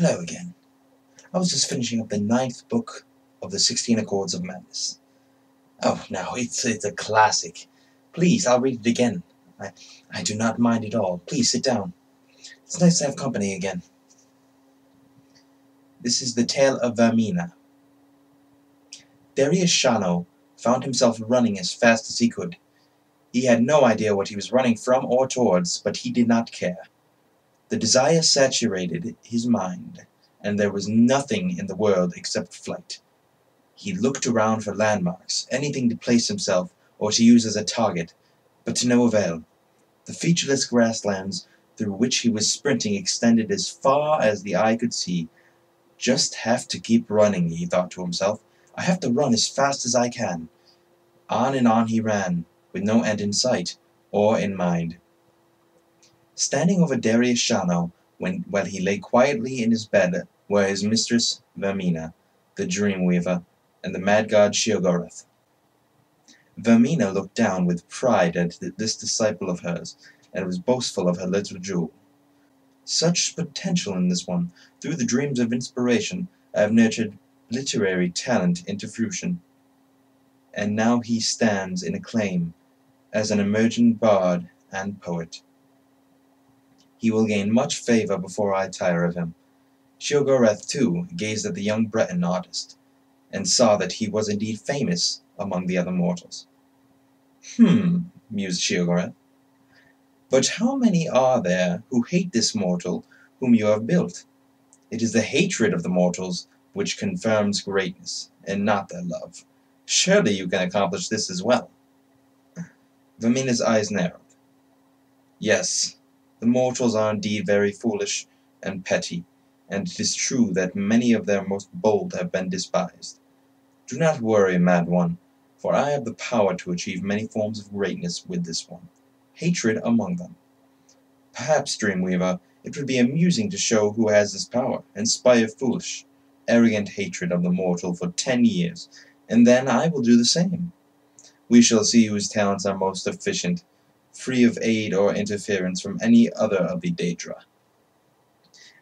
Hello again. I was just finishing up the 9th book of the 16 Accords of Madness. Oh, no, it's a classic. Please, I'll read it again. I do not mind at all. Please sit down. It's nice to have company again. This is the tale of Vermina. Darius Shano found himself running as fast as he could. He had no idea what he was running from or towards, but he did not care. The desire saturated his mind, and there was nothing in the world except flight. He looked around for landmarks, anything to place himself or to use as a target, but to no avail. The featureless grasslands through which he was sprinting extended as far as the eye could see. Just have to keep running, he thought to himself. I have to run as fast as I can. On and on he ran, with no end in sight or in mind. Standing over Darius Shano, while he lay quietly in his bed, were his mistress Vermina, the dream-weaver, and the mad god Sheogorath. Vermina looked down with pride at this disciple of hers, and was boastful of her little jewel. Such potential in this one! Through the dreams of inspiration, I have nurtured literary talent into fruition, and now he stands in acclaim as an emerging bard and poet. He will gain much favor before I tire of him. Sheogorath, too, gazed at the young Breton artist, and saw that he was indeed famous among the other mortals. Mused Sheogorath. But how many are there who hate this mortal whom you have built? It is the hatred of the mortals which confirms greatness, and not their love. Surely you can accomplish this as well. Vermina's eyes narrowed. Yes, the mortals are indeed very foolish and petty, and it is true that many of their most bold have been despised. Do not worry, mad one, for I have the power to achieve many forms of greatness with this one, hatred among them. Perhaps, Dreamweaver, it would be amusing to show who has this power, inspire foolish, arrogant hatred of the mortal for 10 years, and then I will do the same. We shall see whose talents are most efficient, free of aid or interference from any other of the Daedra.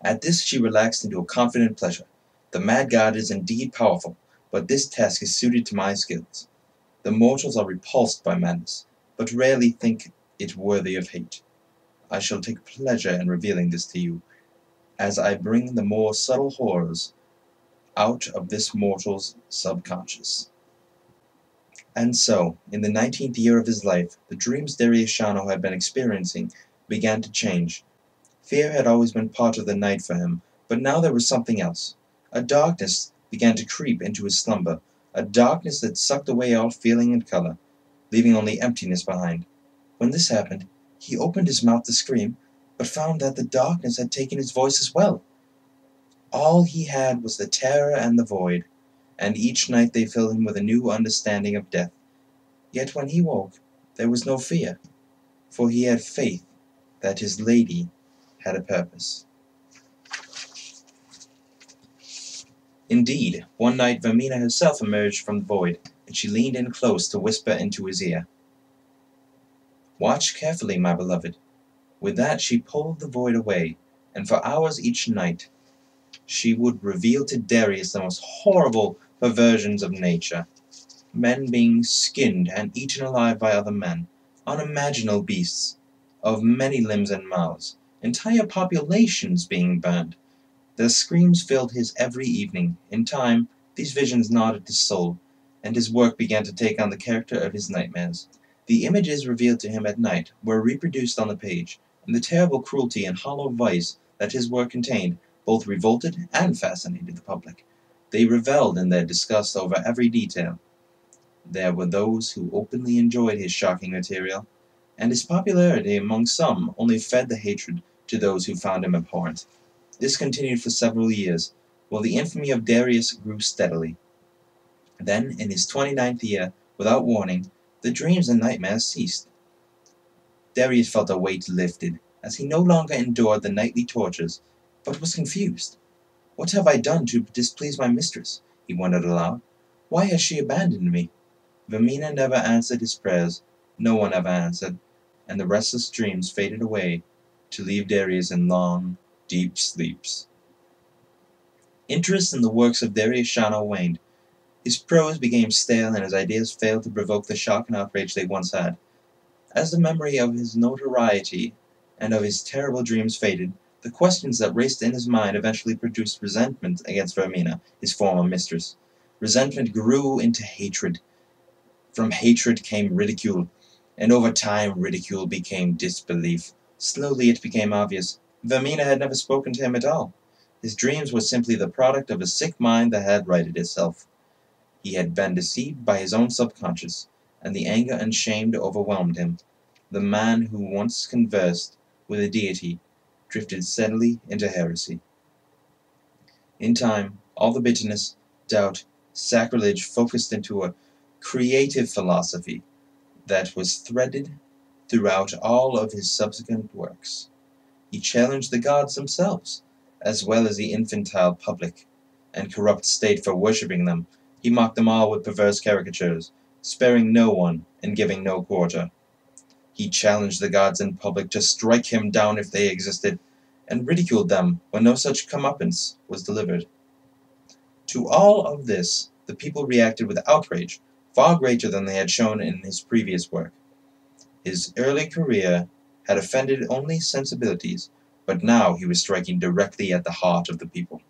At this she relaxed into a confident pleasure. The mad god is indeed powerful, but this task is suited to my skills. The mortals are repulsed by madness, but rarely think it worthy of hate. I shall take pleasure in revealing this to you, as I bring the more subtle horrors out of this mortal's subconscious. And so, in the 19th year of his life, the dreams Darius Shano had been experiencing began to change. Fear had always been part of the night for him, but now there was something else. A darkness began to creep into his slumber, a darkness that sucked away all feeling and color, leaving only emptiness behind. When this happened, he opened his mouth to scream, but found that the darkness had taken his voice as well. All he had was the terror and the void, and each night they filled him with a new understanding of death. Yet when he woke, there was no fear, for he had faith that his lady had a purpose. Indeed, one night Vermina herself emerged from the void, and she leaned in close to whisper into his ear. Watch carefully, my beloved. With that she pulled the void away, and for hours each night she would reveal to Darius the most horrible perversions of nature. Men being skinned and eaten alive by other men, unimaginable beasts, of many limbs and mouths, entire populations being burned. Their screams filled his every evening. In time, these visions gnawed his soul, and his work began to take on the character of his nightmares. The images revealed to him at night were reproduced on the page, and the terrible cruelty and hollow vice that his work contained both revolted and fascinated the public. They revelled in their disgust over every detail. There were those who openly enjoyed his shocking material, and his popularity among some only fed the hatred to those who found him abhorrent. This continued for several years, while the infamy of Darius grew steadily. Then, in his 29th year, without warning, the dreams and nightmares ceased. Darius felt a weight lifted, as he no longer endured the nightly tortures, but was confused. What have I done to displease my mistress? He wondered aloud. Why has she abandoned me? Vermina never answered his prayers, no one ever answered, and the restless dreams faded away to leave Darius in long, deep sleeps. Interest in the works of Darius Shano waned. His prose became stale and his ideas failed to provoke the shock and outrage they once had. As the memory of his notoriety and of his terrible dreams faded, the questions that raced in his mind eventually produced resentment against Vermina, his former mistress. Resentment grew into hatred. From hatred came ridicule, and over time ridicule became disbelief. Slowly it became obvious. Vermina had never spoken to him at all. His dreams were simply the product of a sick mind that had righted itself. He had been deceived by his own subconscious, and the anger and shame overwhelmed him. The man who once conversed with a deity drifted steadily into heresy. In time, all the bitterness, doubt, sacrilege focused into a creative philosophy that was threaded throughout all of his subsequent works. He challenged the gods themselves, as well as the infantile public and corrupt state for worshipping them. He mocked them all with perverse caricatures, sparing no one and giving no quarter. He challenged the gods in public to strike him down if they existed, and ridiculed them when no such comeuppance was delivered. To all of this, the people reacted with outrage, far greater than they had shown in his previous work. His early career had offended only sensibilities, but now he was striking directly at the heart of the people.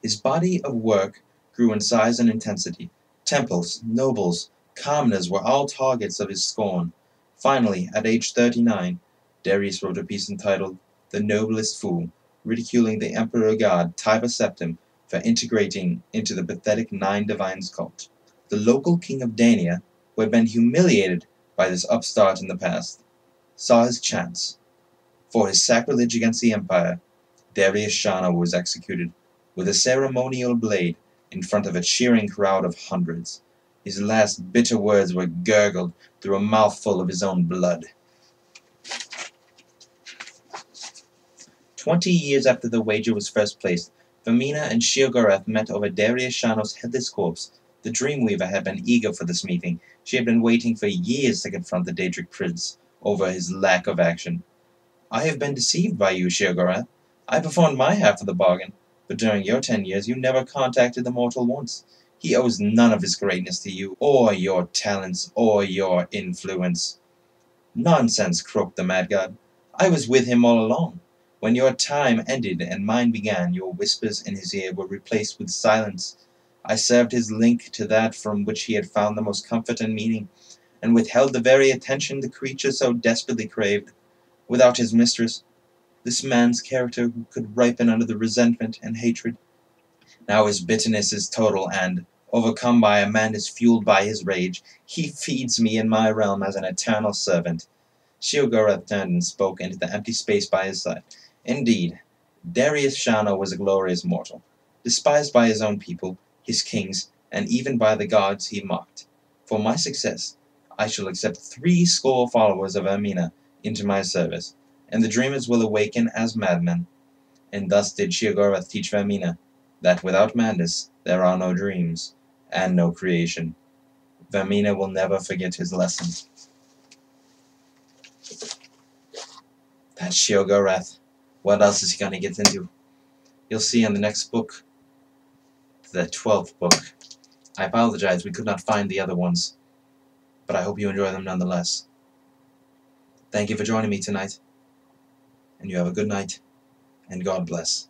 His body of work grew in size and intensity. Temples, nobles, commoners were all targets of his scorn. Finally, at age 39, Darius wrote a piece entitled "The Noblest Fool," ridiculing the emperor god Tiber Septim for integrating into the pathetic Nine Divines cult. The local king of Dania, who had been humiliated by this upstart in the past, saw his chance. For his sacrilege against the empire, Darius Shana was executed with a ceremonial blade in front of a cheering crowd of hundreds. His last bitter words were gurgled through a mouthful of his own blood. 20 years after the wager was first placed, Vermina and Sheogorath met over Darius Shano's headless corpse. The Dreamweaver had been eager for this meeting. She had been waiting for years to confront the Daedric prince over his lack of action. "I have been deceived by you, Sheogorath. I performed my half of the bargain, but during your 10 years you never contacted the mortal once. He owes none of his greatness to you, or your talents, or your influence." "Nonsense," croaked the mad god. "I was with him all along. When your time ended and mine began, your whispers in his ear were replaced with silence. I served his link to that from which he had found the most comfort and meaning, and withheld the very attention the creature so desperately craved. Without his mistress, this man's character could ripen under the resentment and hatred. Now his bitterness is total, and, overcome by a madness fueled by his rage, he feeds me in my realm as an eternal servant." Sheogorath turned and spoke into the empty space by his side. "Indeed, Darius Shana was a glorious mortal, despised by his own people, his kings, and even by the gods he mocked. For my success, I shall accept 60 followers of Ermina into my service, and the dreamers will awaken as madmen." And thus did Sheogorath teach Vermina that without madness there are no dreams, and no creation. Vermina will never forget his lesson. That's Sheogorath. What else is he going to get into? You'll see in the next book, the 12th book. I apologize, we could not find the other ones, but I hope you enjoy them nonetheless. Thank you for joining me tonight, and you have a good night, and God bless.